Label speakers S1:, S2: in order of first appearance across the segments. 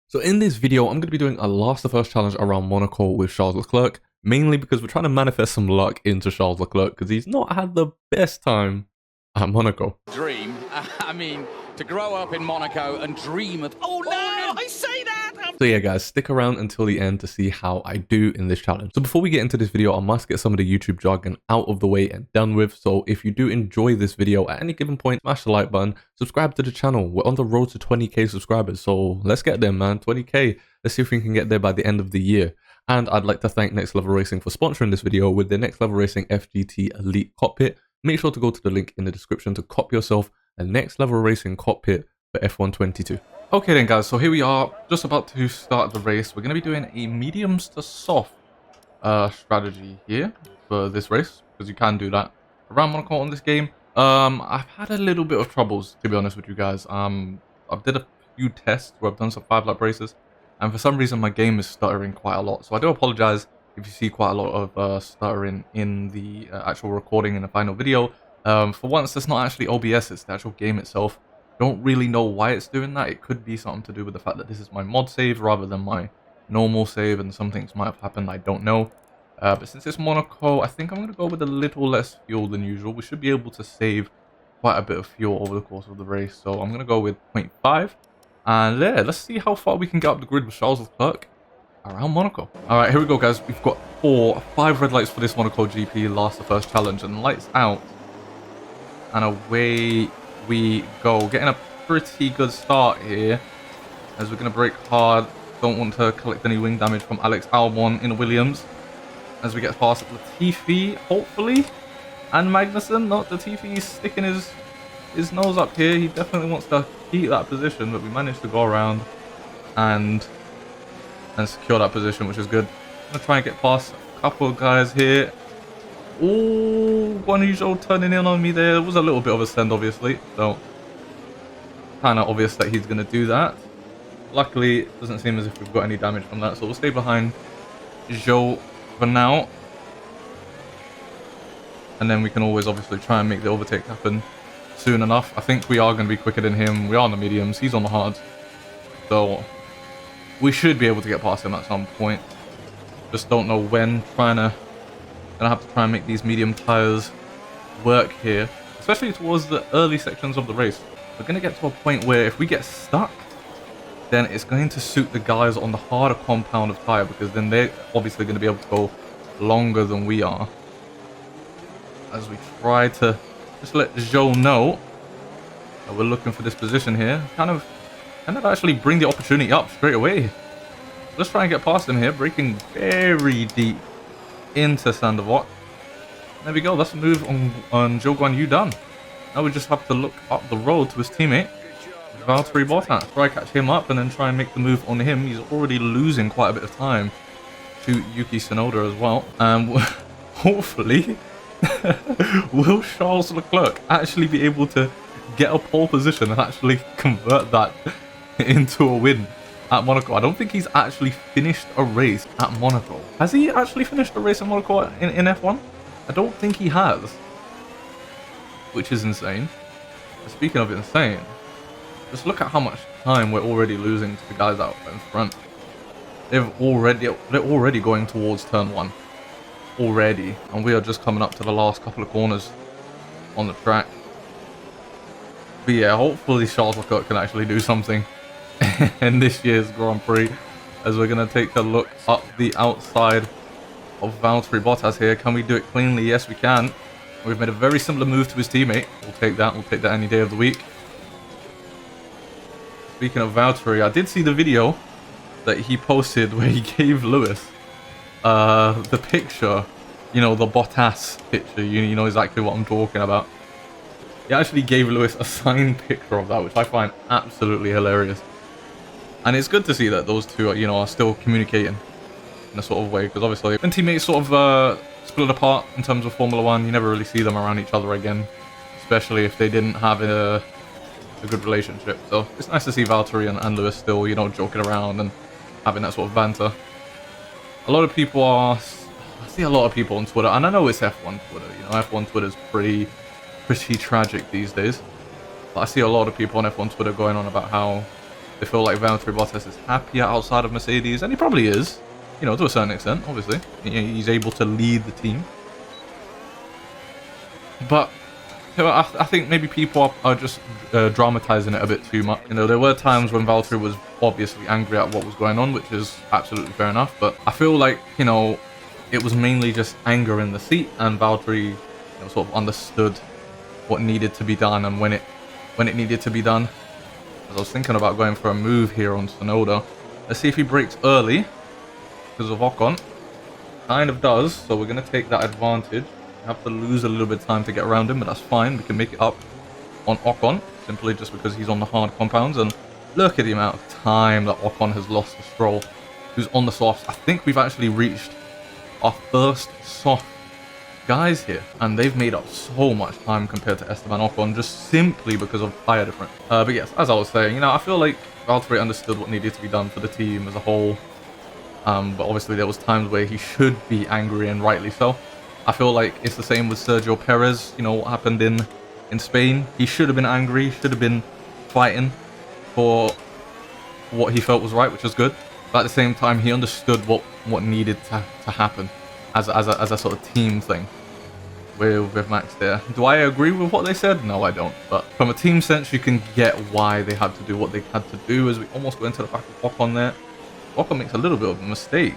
S1: So in this video, I'm going to be doing a last to first challenge around Monaco with Charles Leclerc, mainly because we're trying to manifest some luck into Charles Leclerc because he's not had the best time at Monaco.
S2: Dream. I mean, to grow up in Monaco and dream of... Oh no, I say that!
S1: So yeah guys, stick around until the end to see how I do in this challenge. So before we get into this video, I must get some of the YouTube jargon out of the way and done with. So if you do enjoy this video at any given point, smash the like button, subscribe to the channel. We're on the road to 20k subscribers, so let's get there, man. 20k. Let's see if we can get there by the end of the year. And I'd like to thank Next Level Racing for sponsoring this video with the Next Level Racing FGT Elite cockpit. Make sure to go to the link in the description to cop yourself a Next Level Racing cockpit for F122. Okay then guys, so here we are, just about to start the race. We're going to be doing a mediums to soft strategy here for this race, because you can do that around Monaco on this game. I've had a little bit of troubles, to be honest with you guys. I've did a few tests where I've done some 5-lap races, and for some reason my game is stuttering quite a lot. So I do apologize if you see quite a lot of stuttering in the actual recording in the final video. For once, it's not actually OBS, it's the actual game itself. Don't really know why it's doing that. It could be something to do with the fact that this is my mod save rather than my normal save, and some things might have happened, I don't know. But since it's Monaco, I think I'm going to go with a little less fuel than usual. We should be able to save quite a bit of fuel over the course of the race, so I'm going to go with 0.5. And yeah, let's see how far we can get up the grid with Charles Leclerc around Monaco. Alright, here we go guys. We've got 5 red lights for this Monaco GP last the first challenge, and lights out. And away we go, getting a pretty good start here as we're going to brake hard. Don't want to collect any wing damage from Alex Albon in Williams as we get past Latifi, hopefully, and Magnussen. Not Latifi sticking his nose up here. He definitely wants to keep that position, but we managed to go around and secure that position, which is good. I'm going to try and get past a couple of guys here. Oh, Guan Yu turning in on me there. There was a little bit of a send, obviously, so kind of obvious that he's going to do that. Luckily, it doesn't seem as if we've got any damage from that, so we'll stay behind Zhou for now. And then we can always obviously try and make the overtake happen soon enough. I think we are going to be quicker than him. We are on the mediums, he's on the hards, so we should be able to get past him at some point. Just don't know when. Gonna have to try and make these medium tires work here, especially towards the early sections of the race. We're gonna get to a point where if we get stuck, then it's going to suit the guys on the harder compound of tire, because then they're obviously going to be able to go longer than we are. As we try to just let Zhou know that we're looking for this position here, kind of actually bring the opportunity up straight away. Let's try and get past him here, braking very deep into Sandoval. There we go, that's a move on Zhou Guan Yu done. Now we just have to look up the road to his teammate, Valtteri Bottas. Try catch him up and then try and make the move on him. He's already losing quite a bit of time to Yuki Tsunoda as well. And hopefully, will Charles Leclerc actually be able to get a pole position and actually convert that into a win at Monaco? I don't think he's actually finished a race at Monaco. Has he actually finished a race at Monaco in F1? I don't think he has. Which is insane. Speaking of insane, just look at how much time we're already losing to the guys out in front. They're already going towards turn 1. Already. And we are just coming up to the last couple of corners on the track. But yeah, hopefully Charles Leclerc can actually do something in this year's Grand Prix, as we're going to take a look up the outside of Valtteri Bottas here. Can we do it cleanly? Yes, we can. We've made a very similar move to his teammate. We'll take that any day of the week. Speaking of Valtteri, I did see the video that he posted where he gave Lewis the picture, you know, the Bottas picture. You know exactly what I'm talking about. He actually gave Lewis a signed picture of that, which I find absolutely hilarious. And it's good to see that those two, you know, are still communicating in a sort of way, because obviously when teammates sort of split apart in terms of Formula 1, you never really see them around each other again, especially if they didn't have a good relationship. So it's nice to see Valtteri and Lewis still, you know, joking around and having that sort of banter. A lot of people I see a lot of people on Twitter, and I know it's F1 Twitter, you know, F1 Twitter is pretty tragic these days. But I see a lot of people on F1 Twitter going on about how They feel like Valtteri Bottas is happier outside of Mercedes, and he probably is, you know, to a certain extent, obviously. He's able to lead the team. But you know, I think maybe people are just dramatizing it a bit too much. You know, there were times when Valtteri was obviously angry at what was going on, which is absolutely fair enough. But I feel like, you know, it was mainly just anger in the seat, and Valtteri, you know, sort of understood what needed to be done and when it needed to be done. As I was thinking about going for a move here on Tsunoda. Let's see if he brakes early because of Ocon. Kind of does, so we're going to take that advantage. We have to lose a little bit of time to get around him, but that's fine. We can make it up on Ocon, simply just because he's on the hard compounds. And look at the amount of time that Ocon has lost to Stroll, who's on the softs. I think we've actually reached our first soft guys here, and they've made up so much time compared to Esteban Ocon, just simply because of tire difference. But yes, as I was saying, you know, I feel like Valtteri understood what needed to be done for the team as a whole. But obviously there was times where he should be angry, and rightly so. I feel like it's the same with Sergio Perez. You know what happened in Spain. He should have been angry, should have been fighting for what he felt was right, which was good. But at the same time, he understood what needed to happen as a sort of team thing with Max there. Do I agree with what they said? No, I don't. But from a team sense, you can get why they had to do what they had to do. As we almost go into the back of Ocon there. Ocon makes a little bit of a mistake.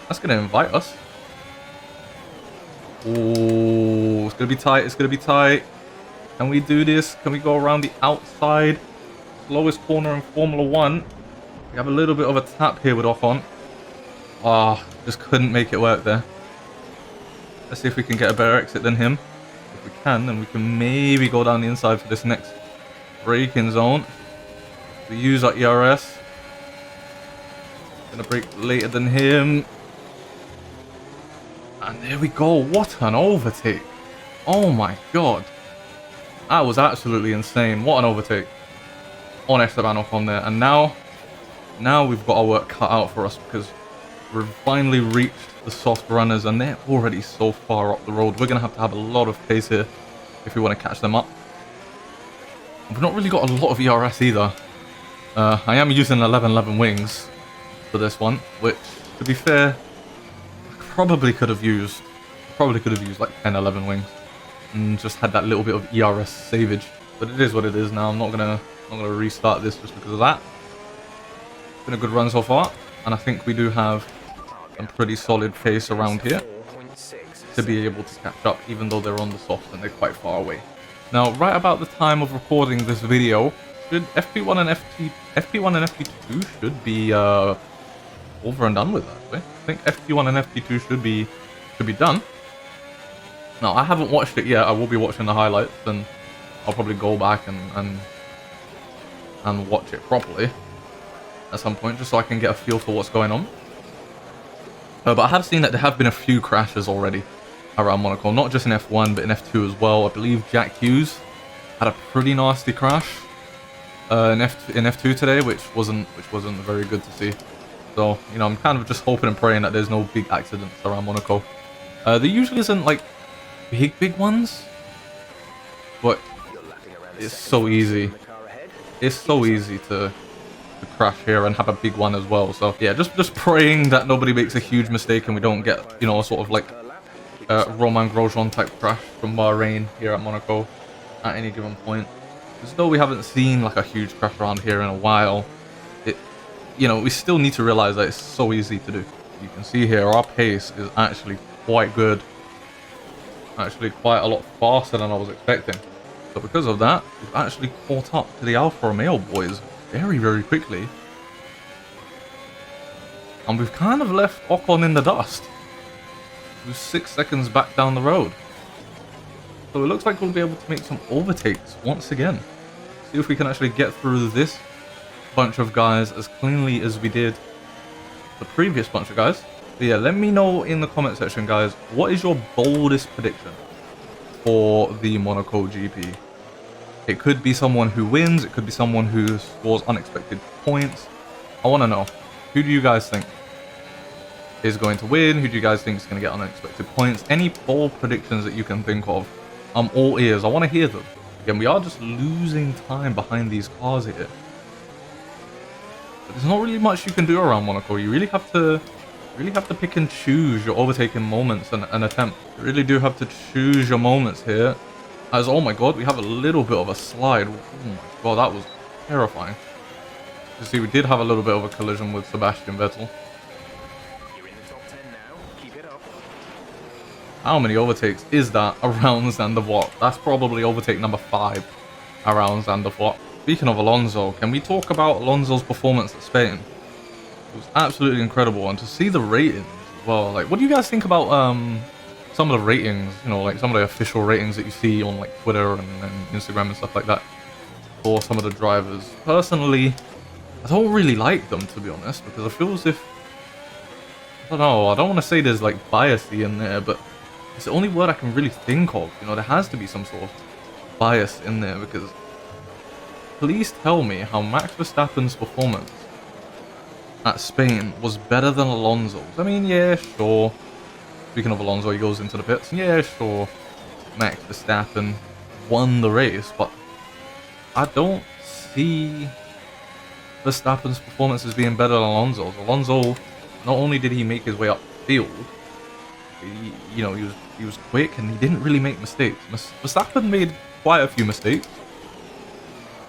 S1: That's going to invite us. Oh, it's going to be tight. It's going to be tight. Can we do this? Can we go around the outside? Slowest corner in Formula 1. We have a little bit of a tap here with Ocon. Ah, just couldn't make it work there. Let's see if we can get a better exit than him. If we can, then we can maybe go down the inside for this next braking zone. We use our ERS. Gonna brake later than him. And there we go. What an overtake. Oh my god. That was absolutely insane. What an overtake on Esteban Ocon there. And now we've got our work cut out for us, because we've finally reached the soft runners, and they're already so far up the road. We're going to have a lot of pace here if we want to catch them up. We've not really got a lot of ERS either. I am using 1111 wings for this one, which, to be fair, I probably could have used like 10, 11 wings and just had that little bit of ERS savage. But it is what it is now. I'm not gonna restart this just because of that. It's been a good run so far, and I think we do have some pretty solid pace around here to be able to catch up, even though they're on the softs and they're quite far away. Now, right about the time of recording this video, should FP1 and FP2 should be over and done with, actually. I think FP1 and FP2 should be done. Now, I haven't watched it yet. I will be watching the highlights, and I'll probably go back and watch it properly at some point, just so I can get a feel for what's going on. But I have seen that there have been a few crashes already around Monaco, not just in F1 but in F2 as well. I believe Jack Hughes had a pretty nasty crash in F2 today, which wasn't very good to see. So, you know, I'm kind of just hoping and praying that there's no big accidents around Monaco. There usually isn't like big ones, but it's so easy. It's so easy to crash here and have a big one as well. So yeah, just praying that nobody makes a huge mistake and we don't get, you know, a sort of like Romain Grosjean type crash from Bahrain here at Monaco at any given point. Because though we haven't seen like a huge crash around here in a while, you know, we still need to realize that it's so easy to do. You can see here our pace is actually quite good, actually quite a lot faster than I was expecting. So because of that, we've actually caught up to the Alfa Romeo boys very quickly, and we've kind of left Ocon in the dust, who's 6 seconds back down the road. So it looks like we'll be able to make some overtakes once again. See if we can actually get through this bunch of guys as cleanly as we did the previous bunch of guys. But yeah, let me know in the comment section, guys, what is your boldest prediction for the Monaco GP? It could be someone who wins, it could be someone who scores unexpected points. I want to know, who do you guys think is going to win? Who do you guys think is going to get unexpected points? Any bold predictions that you can think of, I'm all ears. I want to hear them. Again, we are just losing time behind these cars here. But there's not really much you can do around Monaco. You really have to pick and choose your overtaking moments and attempt. You really do have to choose your moments here. As, oh my god, we have a little bit of a slide. Oh my god, that was terrifying. You see, we did have a little bit of a collision with Sebastian Vettel.
S3: You're in the top 10 now. Keep it up.
S1: How many overtakes is that around Zandvoort? That's probably overtake number 5 around Zandvoort. Speaking of Alonso, can we talk about Alonso's performance at Spain? It was absolutely incredible, and to see the ratings as well. Like, what do you guys think about some of the ratings? You know, like some of the official ratings that you see on like Twitter and Instagram and stuff like that for some of the drivers. Personally, I don't really like them, to be honest, because I feel as if, I don't know, I don't want to say there's like biasy in there, but it's the only word I can really think of. You know, there has to be some sort of bias in there, because please tell me how Max Verstappen's performance at Spain was better than Alonso's. I mean, yeah, sure. Speaking of Alonso, he goes into the pits. Yeah, sure. Max Verstappen won the race, but I don't see Verstappen's performance as being better than Alonso's. Alonso, not only did he make his way up the field, he was quick and he didn't really make mistakes. Verstappen made quite a few mistakes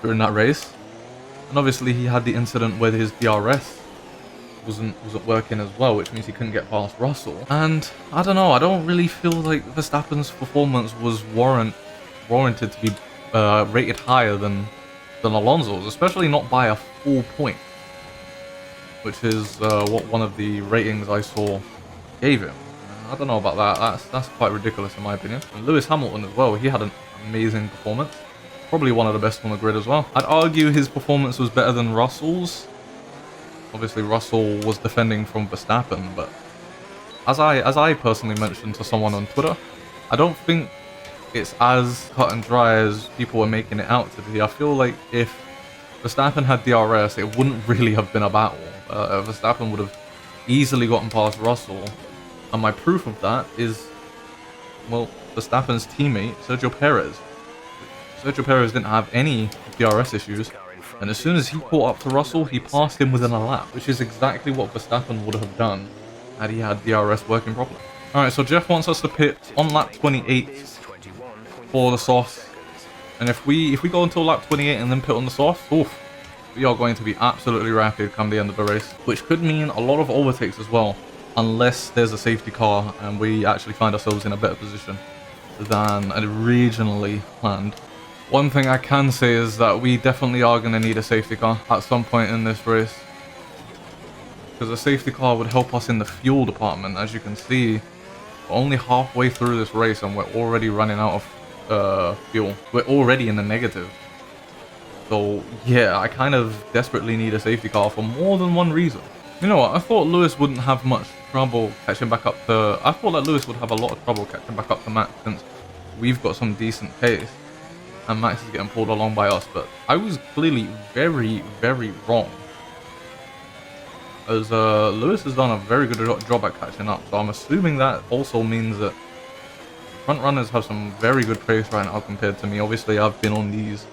S1: during that race, and obviously he had the incident where his DRS wasn't working as well, which means he couldn't get past Russell. And I don't know, I don't really feel like Verstappen's performance was warranted to be rated higher than Alonso's, especially not by a full point, which is what one of the ratings I saw gave him. I don't know about that. That's quite ridiculous in my opinion. And Lewis Hamilton as well, he had an amazing performance, probably one of the best on the grid as well. I'd argue his performance was better than Russell's. Obviously Russell was defending from Verstappen, but as I personally mentioned to someone on Twitter, I don't think it's as cut and dry as people were making it out to be. I feel like if Verstappen had DRS, it wouldn't really have been a battle. Verstappen would have easily gotten past Russell, and my proof of that is, well, Verstappen's teammate, Sergio Perez. Sergio Perez didn't have any DRS issues, and as soon as he caught up to Russell, he passed him within a lap, which is exactly what Verstappen would have done had he had DRS working properly. Alright, so Jeff wants us to pit on lap 28 for the softs, and if we go until lap 28 and then pit on the softs, oof, we are going to be absolutely rapid come the end of the race, which could mean a lot of overtakes as well, unless there's a safety car and we actually find ourselves in a better position than originally planned. One thing I can say is that we definitely are going to need a safety car at some point in this race, because a safety car would help us in the fuel department. As you can see, we're only halfway through this race and we're already running out of fuel. We're already in the negative. So yeah, I kind of desperately need a safety car for more than one reason. You know what, I thought Lewis wouldn't have much trouble catching back up to... I thought that Lewis would have a lot of trouble catching back up to Max, since we've got some decent pace and Max is getting pulled along by us, but I was clearly very, very wrong. As Lewis has done a very good job at catching up, so I'm assuming that also means that front runners have some very good pace right now compared to me. Obviously, I've been on these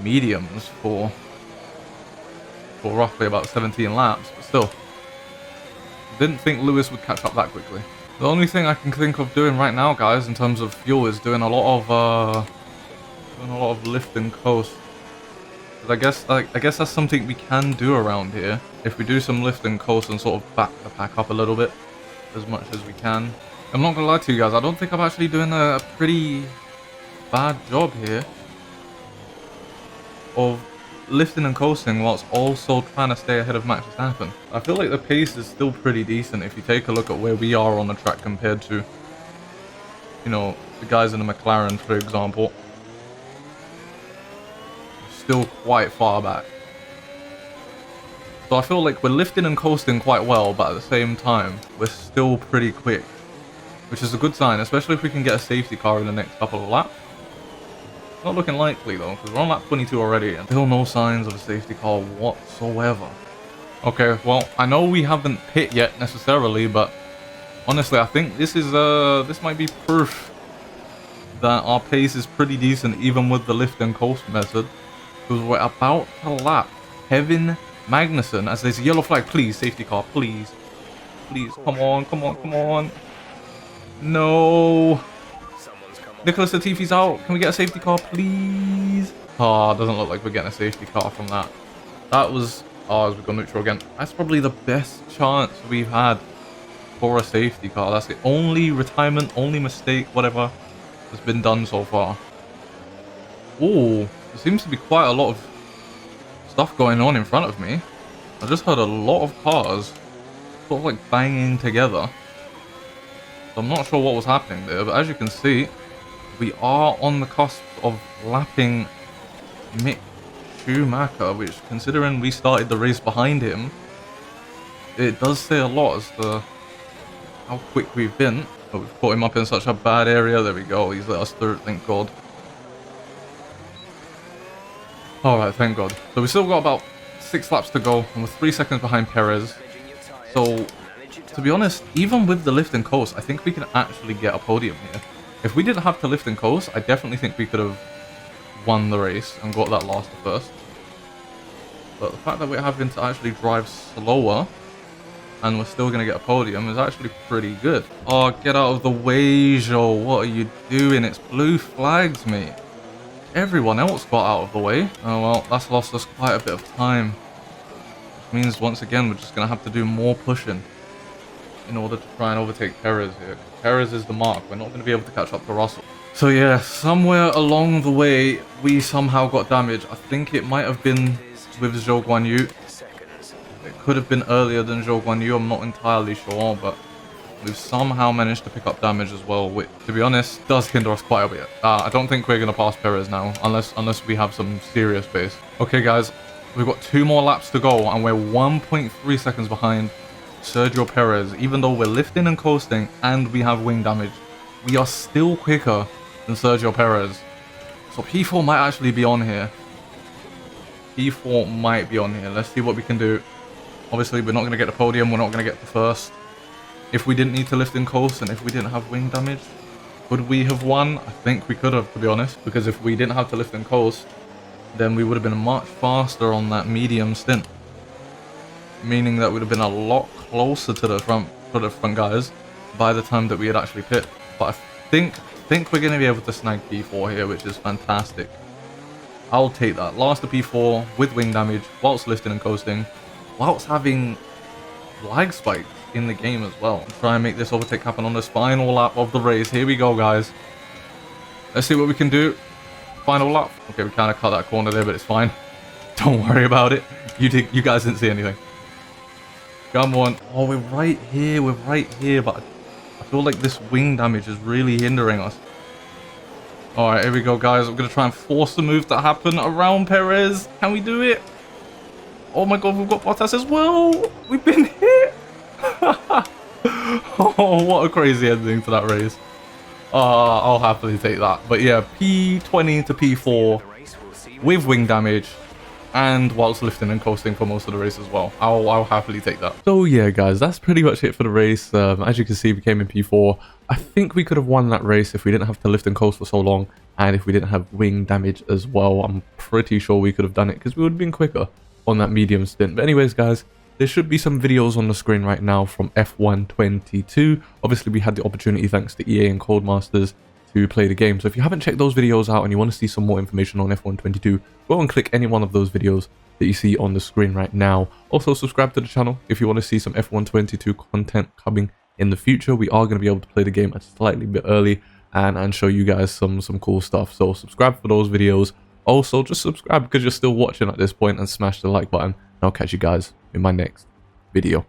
S1: mediums for roughly about 17 laps, but still, didn't think Lewis would catch up that quickly. The only thing I can think of doing right now, guys, in terms of fuel, is doing a lot of lift and coast. I guess that's something we can do around here. If we do some lift and coast and sort of back the pack up a little bit as much as we can. I'm not gonna lie to you guys, I don't think I'm actually doing a pretty bad job here of lifting and coasting whilst also trying to stay ahead of Max Verstappen. I feel like the pace is still pretty decent if you take a look at where we are on the track compared to, you know, the guys in the McLaren, for example. Still quite far back. So I feel like we're lifting and coasting quite well, but at the same time, we're still pretty quick, which is a good sign, especially if we can get a safety car in the next couple of laps. Not looking likely though, because we're on lap 22 already, and still no signs of a safety car whatsoever. Okay, well, I know we haven't pit yet necessarily, but honestly, I think this is this might be proof that our pace is pretty decent even with the lift and coast method, because we're about to lap Kevin Magnussen, as there's a yellow flag. Please, safety car, please. Please, come on, come on, come on. No.
S3: Someone's come on.
S1: Nicholas Latifi's out. Can we get a safety car, please? Oh, doesn't look like we're getting a safety car from that. That was... Oh, we've got neutral again. That's probably the best chance we've had for a safety car. That's the only retirement, only mistake, whatever, that's been done so far. Oh, there seems to be quite a lot of stuff going on in front of me. I just heard a lot of cars sort of like banging together. So I'm not sure what was happening there, but as you can see, we are on the cusp of lapping Mick Schumacher, which, considering we started the race behind him, it does say a lot as to how quick we've been. But we've caught him up in such a bad area. There we go. He's let us through it, thank God. Alright, thank God. So we've still got about 6 laps to go, and we're 3 seconds behind Perez. So, to be honest, even with the lift and coast, I think we can actually get a podium here. If we didn't have to lift and coast, I definitely think we could have won the race and got that last to first. But the fact that we're having to actually drive slower and we're still going to get a podium is actually pretty good. Oh, get out of the way, Joe. What are you doing? It's blue flags, mate. Everyone else got out of the way. Oh, well, that's lost us quite a bit of time. Which means, once again, we're just going to have to do more pushing in order to try and overtake Perez here. Perez is the mark. We're not going to be able to catch up to Russell. So yeah, somewhere along the way, we somehow got damaged. I think it might have been with Zhou Guan Yu. It could have been earlier than Zhou Guan Yu, I'm not entirely sure, but we've somehow managed to pick up damage as well, which, to be honest, does hinder us quite a bit. I don't think we're going to pass Perez now, unless we have some serious pace. Okay, guys, we've got 2 more laps to go, and we're 1.3 seconds behind Sergio Perez. Even though we're lifting and coasting, and we have wing damage, we are still quicker than Sergio Perez. So P4 might actually be on here. P4 might be on here. Let's see what we can do. Obviously, we're not going to get the podium. We're not going to get the first. If we didn't need to lift in coast and if we didn't have wing damage, could we have won? I think we could have, to be honest. Because if we didn't have to lift in coast, then we would have been much faster on that medium stint. Meaning that we'd have been a lot closer to the front guys by the time that we had actually pit. But I think we're going to be able to snag P4 here, which is fantastic. I'll take that. Last to P4 with wing damage, whilst lifting and coasting, whilst having lag spikes in the game as well. Try and make this overtake happen on this final lap of the race. Here we go, guys. Let's see what we can do. Final lap. Okay, we kind of cut that corner there, but it's fine. Don't worry about it. You guys didn't see anything. Come on. Oh, we're right here. We're right here, but I feel like this wing damage is really hindering us. Alright, here we go, guys. I'm going to try and force the move to happen around Perez. Can we do it? Oh my god, we've got Bottas as well. We've been hit. Oh, what a crazy ending to that race. I'll happily take that. But yeah, P20 to P4 with wing damage. And whilst lifting and coasting for most of the race as well. I'll happily take that. So yeah, guys, that's pretty much it for the race. As you can see, we came in P4. I think we could have won that race if we didn't have to lift and coast for so long. And if we didn't have wing damage as well. I'm pretty sure we could have done it because we would have been quicker on that medium stint. But anyways, guys, there should be some videos on the screen right now from F1 22. Obviously, we had the opportunity, thanks to EA and Codemasters, to play the game. So if you haven't checked those videos out and you want to see some more information on F1 22, go and click any one of those videos that you see on the screen right now. Also, subscribe to the channel if you want to see some F1 22 content coming in the future. We are going to be able to play the game a slightly bit early and show you guys some cool stuff. So subscribe for those videos. Also, just subscribe because you're still watching at this point and smash the like button. And I'll catch you guys in my next video.